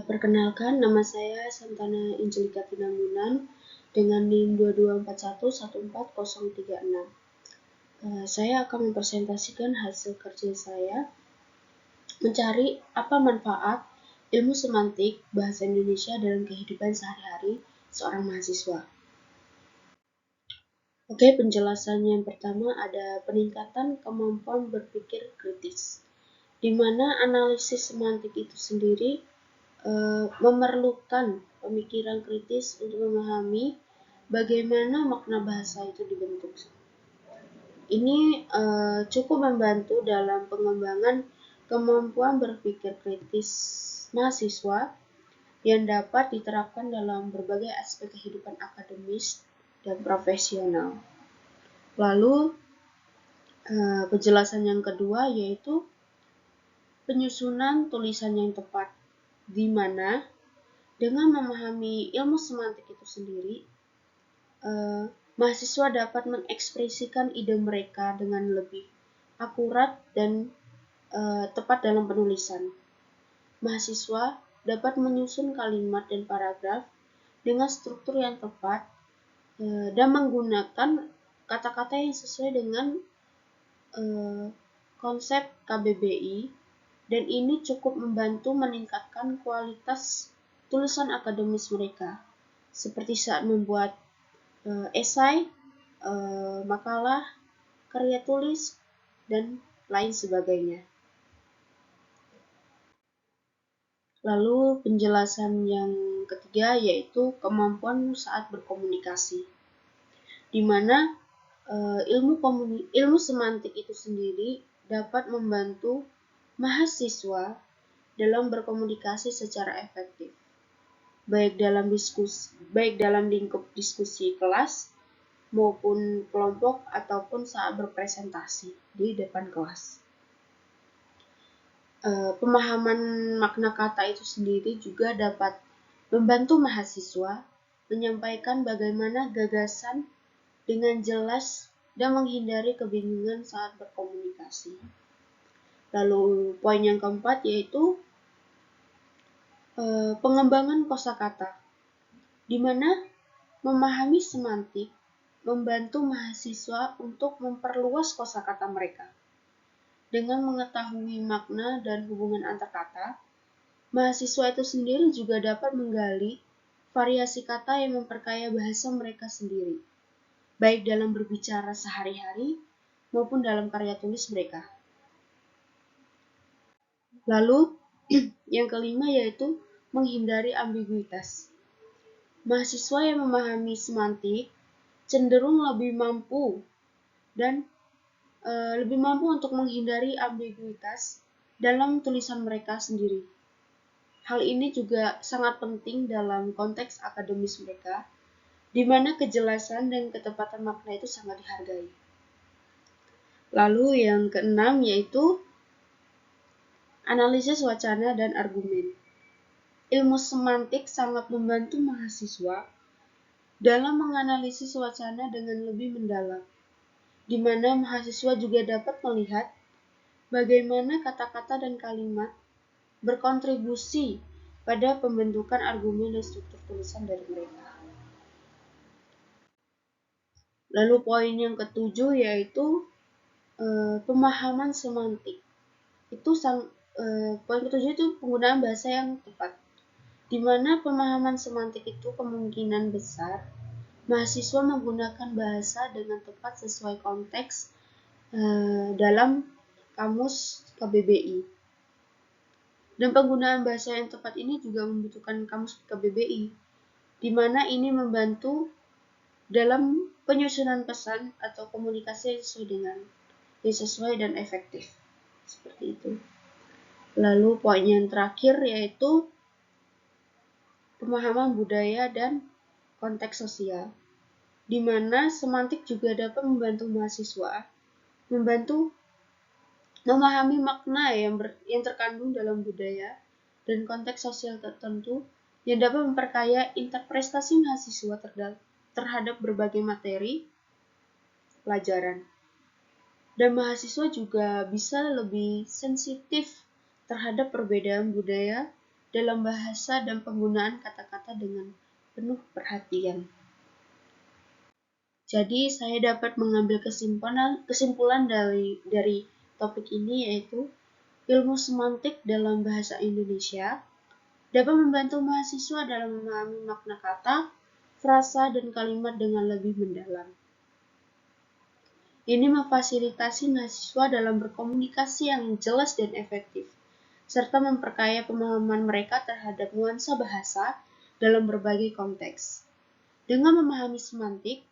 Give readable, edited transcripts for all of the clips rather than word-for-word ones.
Perkenalkan, nama saya Santana Angelika Tinambunan dengan NIM 2241144036. Saya akan mempresentasikan hasil kerja saya mencari apa manfaat ilmu semantik bahasa Indonesia dalam kehidupan sehari-hari seorang mahasiswa. Oke, penjelasannya yang pertama ada peningkatan kemampuan berpikir kritis, di mana analisis semantik itu sendiri memerlukan pemikiran kritis untuk memahami bagaimana makna bahasa itu dibentuk. Ini cukup membantu dalam pengembangan kemampuan berpikir kritis mahasiswa yang dapat diterapkan dalam berbagai aspek kehidupan akademis dan profesional. Lalu penjelasan yang kedua yaitu penyusunan tulisan yang tepat, di mana dengan memahami ilmu semantik itu sendiri, mahasiswa dapat mengekspresikan ide mereka dengan lebih akurat dan tepat dalam penulisan. Mahasiswa dapat menyusun kalimat dan paragraf dengan struktur yang tepat dan menggunakan kata-kata yang sesuai dengan konsep KBBI, dan ini cukup membantu meningkatkan kualitas tulisan akademis mereka, seperti saat membuat esai, makalah, karya tulis, dan lain sebagainya. Lalu penjelasan yang ketiga yaitu kemampuan saat berkomunikasi, di mana ilmu semantik itu sendiri dapat membantu mahasiswa dalam berkomunikasi secara efektif, baik dalam lingkup diskusi kelas maupun kelompok ataupun saat berpresentasi di depan kelas. Pemahaman makna kata itu sendiri juga dapat membantu mahasiswa menyampaikan bagaimana gagasan dengan jelas dan menghindari kebingungan saat berkomunikasi. Lalu poin yang keempat yaitu pengembangan kosakata, di mana memahami semantik membantu mahasiswa untuk memperluas kosakata mereka. Dengan mengetahui makna dan hubungan antar kata, mahasiswa itu sendiri juga dapat menggali variasi kata yang memperkaya bahasa mereka sendiri, baik dalam berbicara sehari-hari maupun dalam karya tulis mereka. Lalu, yang kelima yaitu menghindari ambiguitas. Mahasiswa yang memahami semantik cenderung lebih mampu untuk menghindari ambiguitas dalam tulisan mereka sendiri. Hal ini juga sangat penting dalam konteks akademis mereka, di mana kejelasan dan ketepatan makna itu sangat dihargai. Lalu yang keenam yaitu analisis wacana dan argumen. Ilmu semantik sangat membantu mahasiswa dalam menganalisis wacana dengan lebih mendalam, di mana mahasiswa juga dapat melihat bagaimana kata-kata dan kalimat berkontribusi pada pembentukan argumen dan struktur tulisan dari mereka. Lalu poin yang ketujuh yaitu pemahaman semantik. Poin ketujuh itu penggunaan bahasa yang tepat, di mana pemahaman semantik itu kemungkinan besar mahasiswa menggunakan bahasa dengan tepat sesuai konteks dalam kamus KBBI. Dan penggunaan bahasa yang tepat ini juga membutuhkan kamus KBBI, di mana ini membantu dalam penyusunan pesan atau komunikasi yang sesuai dan efektif. Seperti itu. Lalu poin yang terakhir yaitu pemahaman budaya dan konteks sosial, di mana semantik juga dapat membantu mahasiswa memahami makna yang terkandung dalam budaya dan konteks sosial tertentu yang dapat memperkaya interpretasi mahasiswa terhadap berbagai materi pelajaran. Dan mahasiswa juga bisa lebih sensitif terhadap perbedaan budaya dalam bahasa dan penggunaan kata-kata dengan penuh perhatian. Jadi saya dapat mengambil kesimpulan dari topik ini, yaitu ilmu semantik dalam bahasa Indonesia dapat membantu mahasiswa dalam memahami makna kata, frasa, dan kalimat dengan lebih mendalam. Ini memfasilitasi mahasiswa dalam berkomunikasi yang jelas dan efektif, serta memperkaya pemahaman mereka terhadap nuansa bahasa dalam berbagai konteks. Dengan memahami semantik,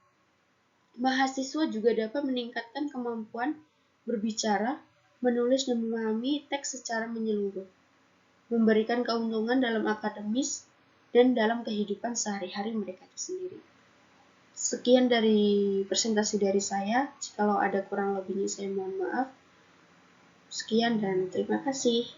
mahasiswa juga dapat meningkatkan kemampuan berbicara, menulis, dan memahami teks secara menyeluruh, memberikan keuntungan dalam akademis dan dalam kehidupan sehari-hari mereka itu sendiri. Sekian dari presentasi dari saya. Jikalau ada kurang lebihnya saya mohon maaf. Sekian dan terima kasih.